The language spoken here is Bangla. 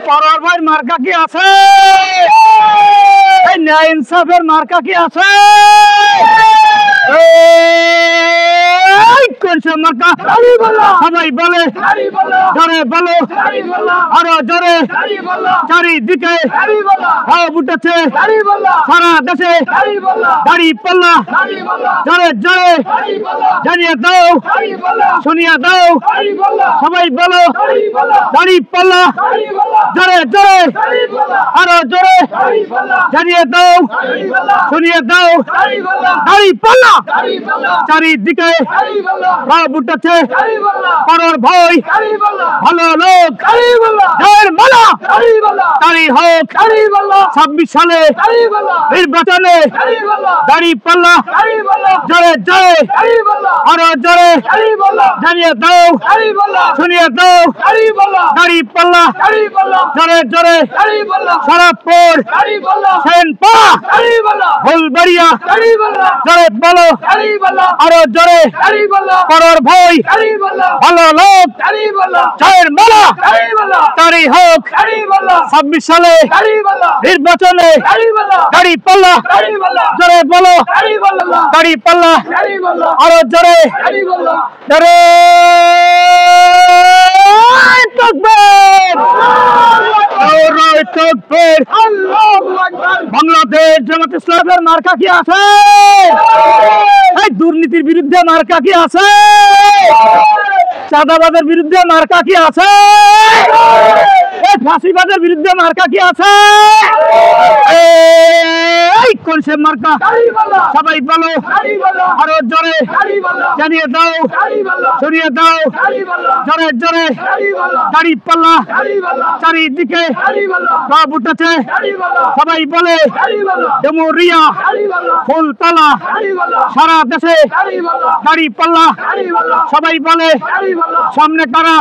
পরার ভাই মার্কা কি আছে? ন্যায় ইনসাফের মার্কা কি আছে? সবাই বলে জোরে বলো, আরো জোরে। চারিদিকে উঠেছে সারা দেশে দাড়ি পাল্লা, জোরে জোরে জানিয়ে দাও, শুনিয়ে দাও। সবাই বলো দাড়ি পাল্লা, জোরে জোরে আরো জোরে জানিয়ে দাও, শুনিয়ে দাও। দাড়ি পাল্লা চারিদিকে উঠেছে পরার ভয় ভালো লোক তারই হোক 26 সালে নির্বাচনে দাড়ি পাল্লা, জোরে জোরে আরো জোরে জানিয়ে দাও, শুনিয়ে দাও। দাড়ি পাল্লা জোরে জোরে শরৎপুর, সেনপাড়া, ফুলবাড়িয়া, জোরে বলো আরো জোরে। পরার ভয় ভালো লোক জয়ের মালা তারই হোক 26 সালে নির্বাচনে দাড়ি পাল্লা, জোরে বলো দাড়ি পাল্লা আরো জোরে। জোরে বাংলাদেশ জামাত ইসলামের মার্কা কি আছে? দুর্নীতির বিরুদ্ধে মার্কা কি আছে? চাঁদাবাদের বিরুদ্ধে মার্কা কি আছে? ফাঁসিবাদের বিরুদ্ধে মার্কা কি আছে? কোন সে মার্কা? সবাই বলো আরো জোরে জানিয়ে দাও, শুনিয়ে দাও। জোরে জোরে দাড়ি পাল্লা চারিদিকে সব উঠেছে, সবাই বলে ডুমুরিয়া, ফুলতলা, সারা দেশে দাড়ি পাল্লা। সবাই বলে সামনে কারা?